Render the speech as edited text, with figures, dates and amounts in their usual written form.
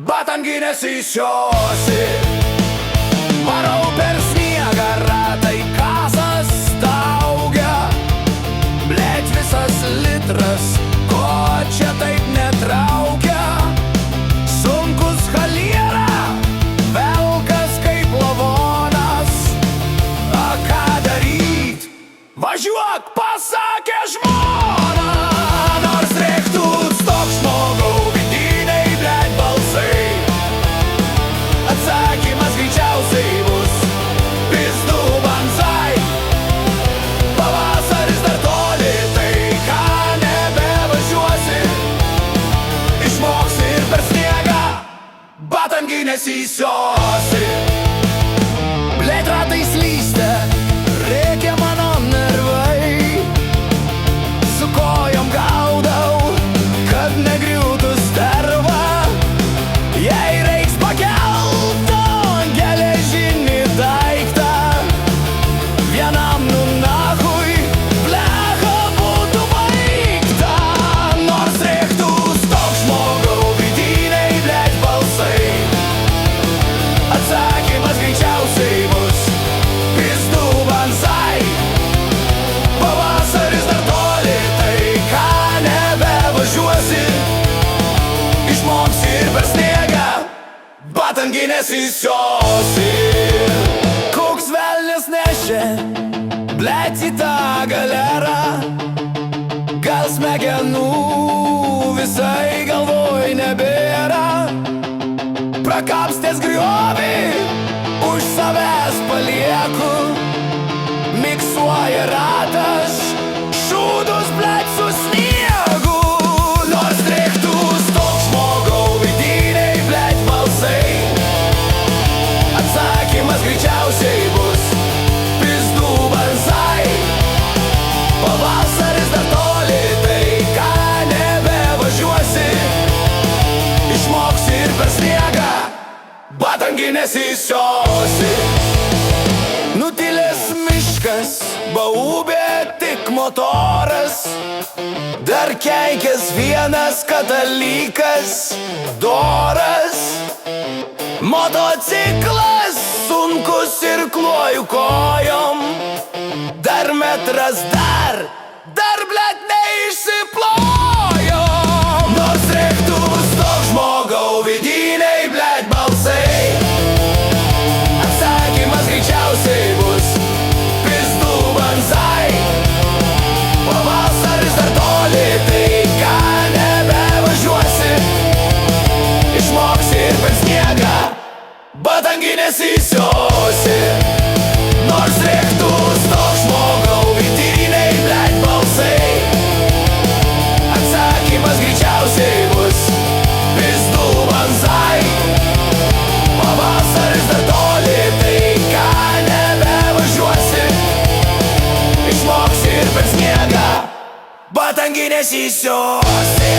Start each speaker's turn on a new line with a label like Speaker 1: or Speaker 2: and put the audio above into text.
Speaker 1: Batanginės įsiosi, varau per sniegą, ratai kasas staugia. Blet visas litras, ko čia taip netraukia? Sunkus chaliera, velkas kaip lavonas. A ką daryt? Važiuok, pasakė žmona. Nors reiktų stok žmogau, vidiniai blet balsai. Atsakymas greičiausiai bus pizdu banzai. Pavasaris dar toli, tai ką nebevažiuosi. Išmoksi ir per sniegą batanginės įsiosi. Blet ratai slysta, rėkia mano nervai. Su kojom gaudau, kad negriūtų sterva. Jei reiks pakelt geležinį daiktą, vienam nachui blecha būtų baigta. Nors reiktų stok žmogau, vidiniai blet balsai. Atsakymas greičiausiai bus pizdu banzai. Pavasaris dar toli, tai ką nebevažiuosi. Išmoksi ir per sniegą batanginės įsiosi. Koks velnias nešė blet į tą galerą. Gal smegenų visai galvoj nebėra. Prakapstęs griovį už savęs palieku. Miksuoja ratas šūdus blet su sniegu. Nors reiktų stok žmogau, vidiniai blet balsai. Atsakymas greičiausiai bus pizdu banzai. Pavasaris dar toli, tai ką nebevažiuosi. Išmoksi ir per sniegą batanginės įsiosi. Nutilęs miškas, baubė tik motoras. Dar keikės vienas katalikas doras. Motociklas sunkus ir kloju kojom. Dar metras, dar blet neišsiplojo. Nors reiktų stok žmogau, vidiniai blet balsai. Atsakymas greičiausiai bus pizdu banzai. Pavasaris dar toli, tai ką nebevažiuosi. Išmoksi ir per sniegą batanginės įsiosi. Nors reiktų stok žmogau, vidiniai blet balsai. Atsakymas greičiausiai bus pizdu banzai. Pavasaris dar toli, tai ką nebevažiuosi. Išmoksi ir per sniegą batanginės įsiosi.